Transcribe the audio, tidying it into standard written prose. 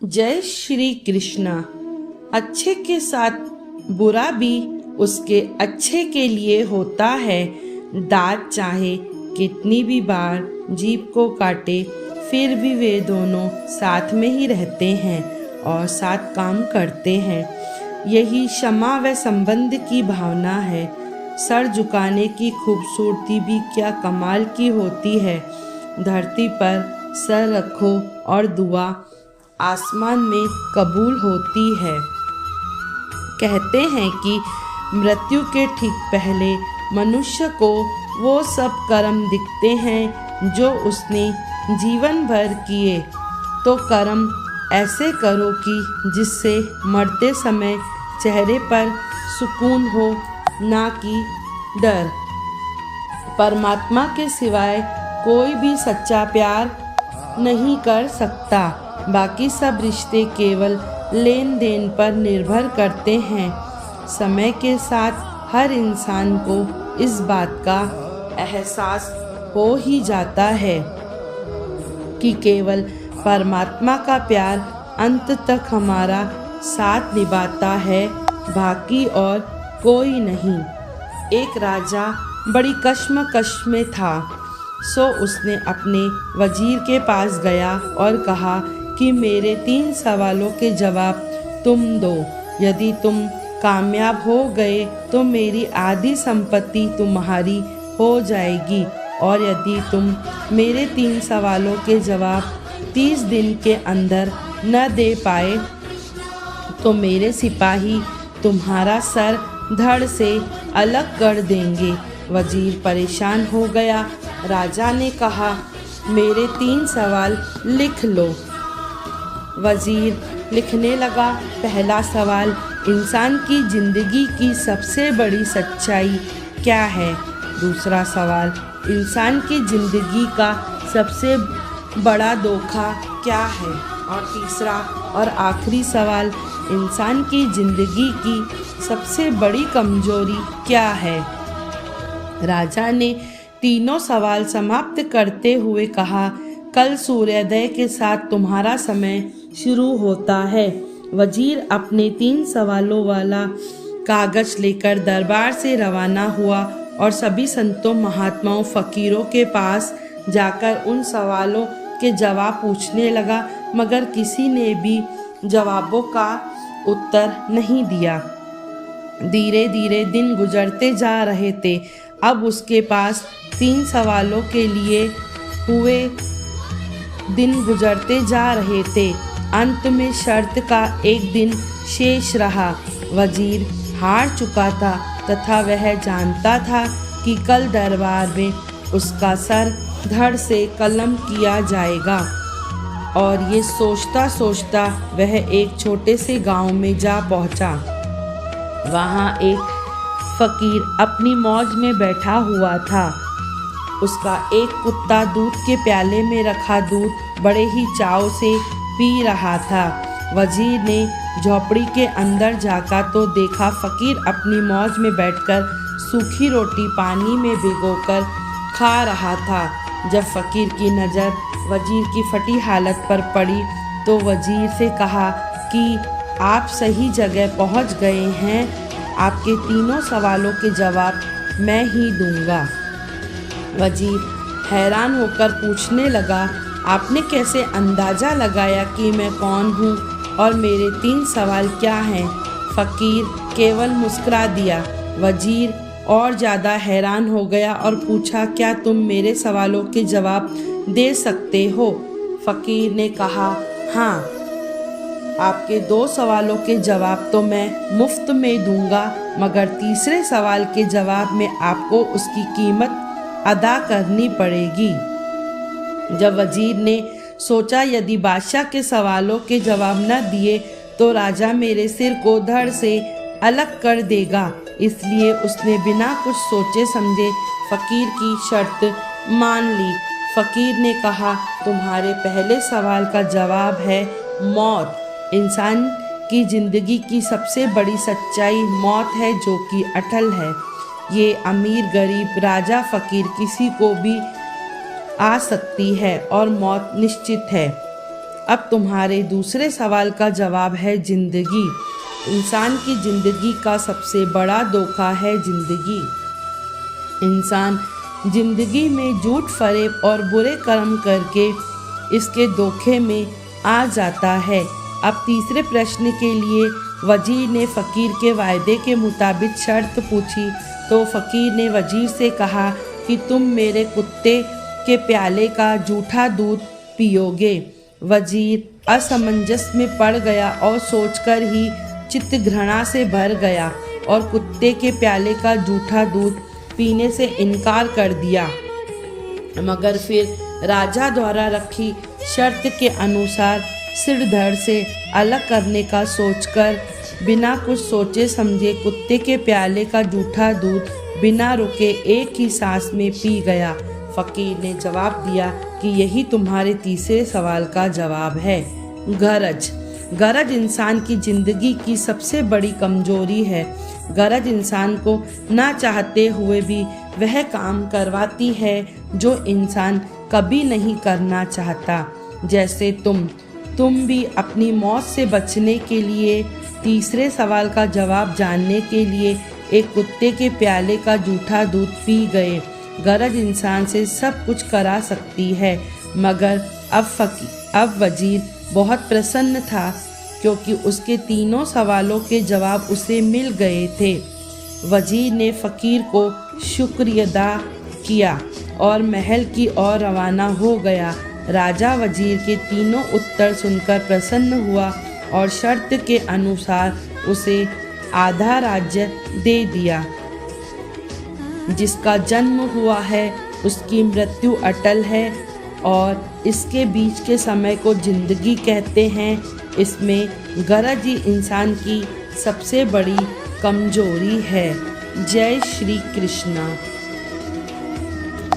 जय श्री कृष्णा। अच्छे के साथ बुरा भी उसके अच्छे के लिए होता है। दांत चाहे कितनी भी बार जीभ को काटे, फिर भी वे दोनों साथ में ही रहते हैं और साथ काम करते हैं। यही क्षमा व संबंध की भावना है। सर झुकाने की खूबसूरती भी क्या कमाल की होती है। धरती पर सर रखो और दुआ आसमान में कबूल होती है। कहते हैं कि मृत्यु के ठीक पहले मनुष्य को वो सब कर्म दिखते हैं जो उसने जीवन भर किए। तो कर्म ऐसे करो कि जिससे मरते समय चेहरे पर सुकून हो, ना कि डर। परमात्मा के सिवाय कोई भी सच्चा प्यार नहीं कर सकता। बाकी सब रिश्ते केवल लेन देन पर निर्भर करते हैं। समय के साथ हर इंसान को इस बात का एहसास हो ही जाता है कि केवल परमात्मा का प्यार अंत तक हमारा साथ निभाता है, बाकी और कोई नहीं। एक राजा बड़ी कश्मकश में था, सो उसने अपने वजीर के पास गया और कहा कि मेरे 3 सवालों के जवाब तुम दो। यदि तुम कामयाब हो गए तो मेरी आधी संपत्ति तुम्हारी हो जाएगी, और यदि तुम मेरे 3 सवालों के जवाब 30 दिन के अंदर न दे पाए तो मेरे सिपाही तुम्हारा सर धड़ से अलग कर देंगे। वजीर परेशान हो गया। राजा ने कहा, मेरे 3 सवाल लिख लो। वजीर लिखने लगा। पहला सवाल, इंसान की जिंदगी की सबसे बड़ी सच्चाई क्या है? दूसरा सवाल, इंसान की जिंदगी का सबसे बड़ा धोखा क्या है? और तीसरा और आखिरी सवाल, इंसान की जिंदगी की सबसे बड़ी कमजोरी क्या है? राजा ने तीनों सवाल समाप्त करते हुए कहा, कल सूर्योदय के साथ तुम्हारा समय शुरू होता है। वजीर अपने 3 सवालों वाला कागज लेकर दरबार से रवाना हुआ और सभी संतों, महात्माओं, फकीरों के पास जाकर उन सवालों के जवाब पूछने लगा, मगर किसी ने भी जवाबों का उत्तर नहीं दिया। धीरे धीरे दिन गुजरते जा रहे थे। अब उसके पास 3 सवालों के लिए हुए दिन गुजरते जा रहे थे। अंत में शर्त का एक दिन शेष रहा। वजीर हार चुका था तथा वह जानता था कि कल दरबार में उसका सर धड़ से कलम किया जाएगा। और ये सोचता सोचता वह एक छोटे से गांव में जा पहुंचा। वहाँ एक फकीर अपनी मौज में बैठा हुआ था। उसका एक कुत्ता दूध के प्याले में रखा दूध बड़े ही चाव से पी रहा था। वजीर ने झोपड़ी के अंदर जाकर तो देखा, फकीर अपनी मौज में बैठकर सूखी रोटी पानी में भिगोकर खा रहा था। जब फकीर की नज़र वजीर की फटी हालत पर पड़ी तो वजीर से कहा कि आप सही जगह पहुंच गए हैं। आपके तीनों सवालों के जवाब मैं ही दूंगा। वजीर हैरान होकर पूछने लगा, आपने कैसे अंदाज़ा लगाया कि मैं कौन हूँ और मेरे 3 सवाल क्या हैं? फकीर केवल मुस्कुरा दिया। वजीर और ज़्यादा हैरान हो गया और पूछा, क्या तुम मेरे सवालों के जवाब दे सकते हो? फकीर ने कहा, हाँ, आपके 2 सवालों के जवाब तो मैं मुफ्त में दूंगा, मगर तीसरे सवाल के जवाब में आपको उसकी कीमत अदा करनी पड़ेगी। जब वजीर ने सोचा, यदि बादशाह के सवालों के जवाब न दिए तो राजा मेरे सिर को धड़ से अलग कर देगा, इसलिए उसने बिना कुछ सोचे समझे फकीर की शर्त मान ली। फकीर ने कहा, तुम्हारे पहले सवाल का जवाब है मौत। इंसान की जिंदगी की सबसे बड़ी सच्चाई मौत है, जो कि अटल है। ये अमीर, गरीब, राजा, फकीर किसी को भी आ सकती है और मौत निश्चित है। अब तुम्हारे दूसरे सवाल का जवाब है जिंदगी। इंसान की जिंदगी का सबसे बड़ा धोखा है जिंदगी। इंसान जिंदगी में झूठ फरेब और बुरे कर्म करके इसके धोखे में आ जाता है। अब तीसरे प्रश्न के लिए वजीर ने फ़कीर के वायदे के मुताबिक शर्त पूछी तो फ़कीर ने वजीर से कहा कि तुम मेरे कुत्ते के प्याले का जूठा दूध पियोगे। वजीर असमंजस में पड़ गया और सोचकर ही चित्त घृणा से भर गया और कुत्ते के प्याले का जूठा दूध पीने से इनकार कर दिया। मगर फिर राजा द्वारा रखी शर्त के अनुसार सिरधड़ से अलग करने का सोचकर बिना कुछ सोचे समझे कुत्ते के प्याले का जूठा दूध बिना रुके एक ही सांस में पी गया। फ़कीर ने जवाब दिया कि यही तुम्हारे तीसरे सवाल का जवाब है। गरज। गरज इंसान की ज़िंदगी की सबसे बड़ी कमजोरी है। गरज इंसान को ना चाहते हुए भी वह काम करवाती है जो इंसान कभी नहीं करना चाहता। जैसे तुम भी अपनी मौत से बचने के लिए तीसरे सवाल का जवाब जानने के लिए एक कुत्ते के प्याले का जूठा दूध पी गए। गरज इंसान से सब कुछ करा सकती है, मगर अब वजीर बहुत प्रसन्न था क्योंकि उसके तीनों सवालों के जवाब उसे मिल गए थे। वजीर ने फ़कीर को शुक्रिया अदा किया और महल की ओर रवाना हो गया। राजा वजीर के तीनों उत्तर सुनकर प्रसन्न हुआ और शर्त के अनुसार उसे आधा राज्य दे दिया। जिसका जन्म हुआ है उसकी मृत्यु अटल है और इसके बीच के समय को जिंदगी कहते हैं। इसमें गरज ही इंसान की सबसे बड़ी कमजोरी है। जय श्री कृष्णा।